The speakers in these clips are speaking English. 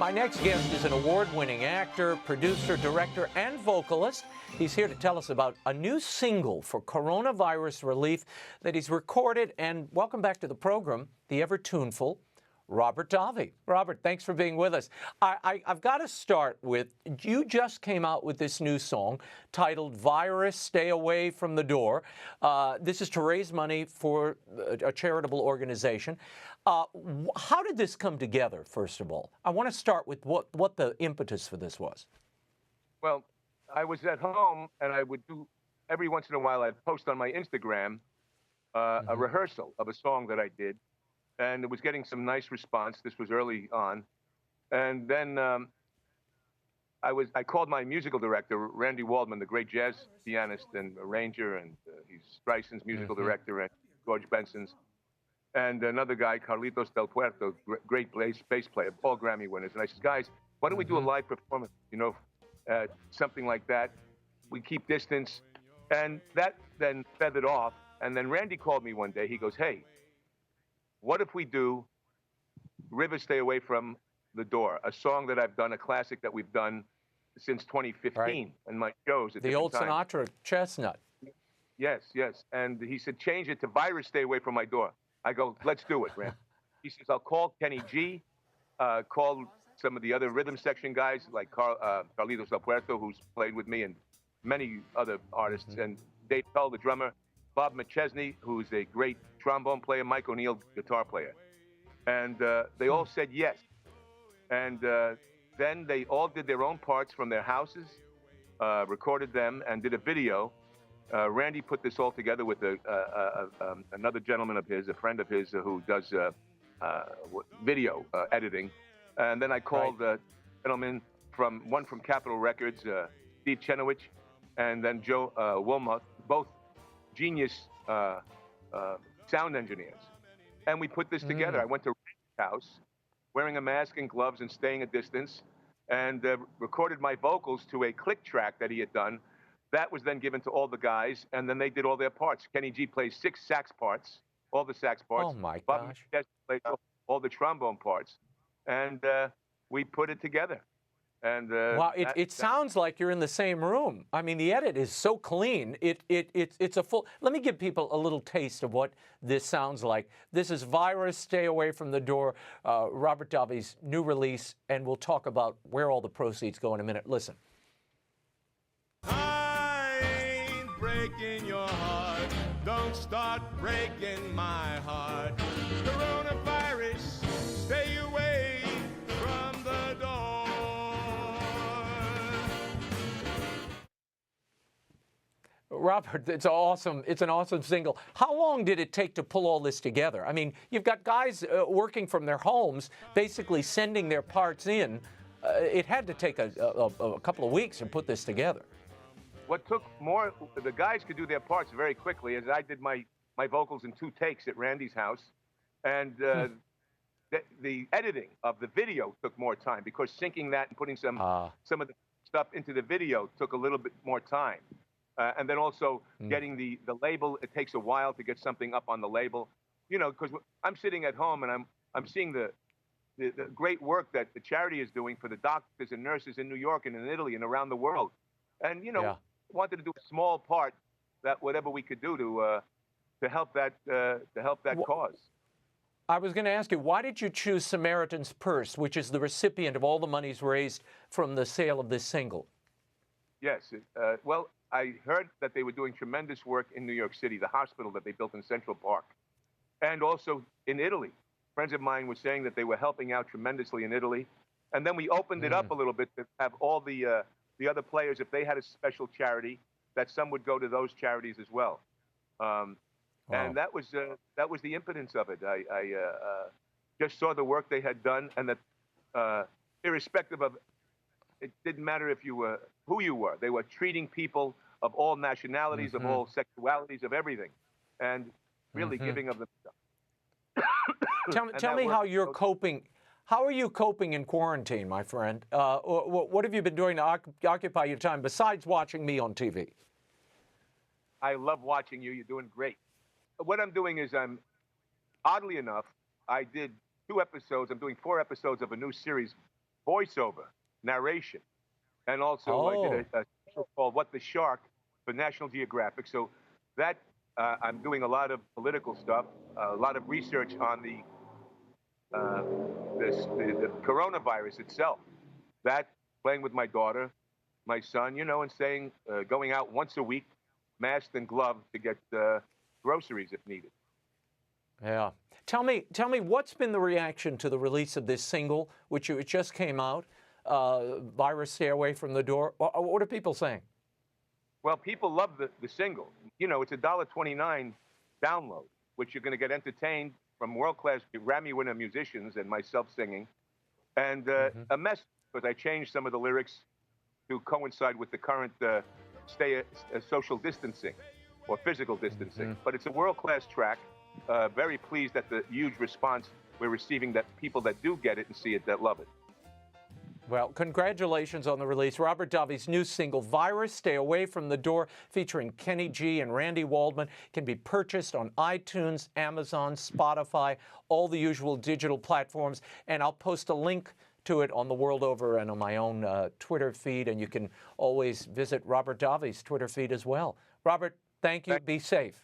My next guest is an award-winning actor, producer, director, and vocalist. He's here to tell us about a new single for coronavirus relief that he's recorded. And welcome back to the program, the ever-tuneful Robert Davi. Robert, thanks for being with us. I've got to start with, you just came out with this new song titled Virus, Stay Away from the Door. This is to raise money for a charitable organization. How did this come together, first of all? I want to start with what the impetus for this was. Well, I was at home, and I would do, every once in a while, I'd post on my Instagram a rehearsal of a song that I did, and it was getting some nice response. This was early on. And then I called my musical director, Randy Waldman, the great jazz pianist and arranger, and he's Streisand's musical director and George Benson's. And another guy, Carlitos Del Puerto, great bass player, all Grammy winners. And I said, guys, why don't we do a live performance, something like that. We keep distance. And that then feathered off. And then Randy called me one day. He goes, hey, what if we do Rivers Stay Away from the Door, a song that I've done, a classic that we've done since 2015 in my shows at the old Sinatra chestnut. Yes, yes. And he said, change it to Virus Stay Away from my door. I go, let's do it, Rand. He says, I'll call Kenny G, call some of the other rhythm section guys like Carlitos Del Puerto, who's played with me, and many other artists, and Dave Tull, the drummer, Bob McChesney, who's a great trombone player, Mike O'Neill, guitar player. And they all said yes. And then they all did their own parts from their houses, recorded them, and did a video. Randy put this all together with another gentleman of his, a friend of his who does video editing. And then I called a gentleman from Capitol Records, Steve Chenowich, and then Joe Wilmot, both genius sound engineers. And we put this together. I went to Randy's house wearing a mask and gloves and staying a distance, and recorded my vocals to a click track that he had done. That was then given to all the guys, and then they did all their parts. Kenny G plays 6 sax parts, all the sax parts. Oh, my Bob gosh. McChesney plays all the trombone parts. And we put it together. And wow, it sounds like you're in the same room. I mean, the edit is so clean. It's a full... Let me give people a little taste of what this sounds like. This is Virus, Stay Away from the Door, Robert Davi's new release, and we'll talk about where all the proceeds go in a minute. Listen. Breaking your heart, don't start breaking my heart. Coronavirus, stay away from the door. Robert, it's awesome. It's an awesome single. How long did it take to pull all this together? I mean, you've got guys working from their homes, basically sending their parts in. It had to take a couple of weeks to put this together. What took more, the guys could do their parts very quickly, as I did my vocals in 2 takes at Randy's house. And the editing of the video took more time, because syncing that and putting some of the stuff into the video took a little bit more time. And then also getting the label, it takes a while to get something up on the label. Because I'm sitting at home and I'm seeing the great work that the charity is doing for the doctors and nurses in New York and in Italy and around the world. And, wanted to do a small part, that whatever we could do to help that cause. I was going to ask you, why did you choose Samaritan's Purse, which is the recipient of all the monies raised from the sale of this single? Yes. Well, I heard that they were doing tremendous work in New York City, the hospital that they built in Central Park, and also in Italy. Friends of mine were saying that they were helping out tremendously in Italy. And then we opened it up a little bit to have all the other players, if they had a special charity, that some would go to those charities as well. And that was the impotence of it. I just saw the work they had done, and that irrespective of, it didn't matter if you were, who you were, they were treating people of all nationalities, of all sexualities, of everything, and really giving of themselves. Tell me how you're coping. How are you coping in quarantine, my friend? What have you been doing to occupy your time besides watching me on TV? I love watching you. You're doing great. What I'm doing is oddly enough, I did 2 episodes. I'm doing 4 episodes of a new series voiceover, narration. And also I did a special called What the Shark for National Geographic. So that I'm doing a lot of political stuff, a lot of research on the coronavirus itself. That, playing with my daughter, my son, and saying, going out once a week, masked and gloved to get groceries if needed. Yeah. Tell me, what's been the reaction to the release of this single, which it just came out, Virus Stay Away from the Door? What are people saying? Well, people love the single. It's $1.29 download, which you're going to get entertained from world-class Grammy winner musicians and myself singing, and a message, because I changed some of the lyrics to coincide with the current social distancing or physical distancing. But it's a world-class track. Very pleased at the huge response we're receiving, that people that do get it and see it, that love it. Well, congratulations on the release. Robert Davi's new single, Virus Stay Away from the Door, featuring Kenny G and Randy Waldman, can be purchased on iTunes, Amazon, Spotify, all the usual digital platforms. And I'll post a link to it on the world over and on my own Twitter feed. And you can always visit Robert Davi's Twitter feed as well. Robert, thank you. Be safe.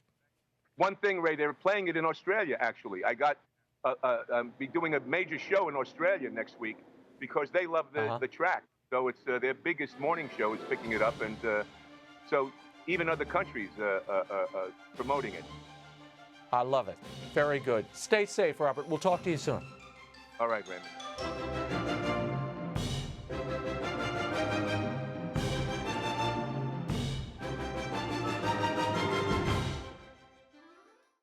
One thing, Ray, they're playing it in Australia, actually. I'm be doing a major show in Australia next week, because they love the track. So it's their biggest morning show is picking it up, and so even other countries promoting it. I love it. Very good. Stay safe, Robert. We'll talk to you soon. All right, Raymond.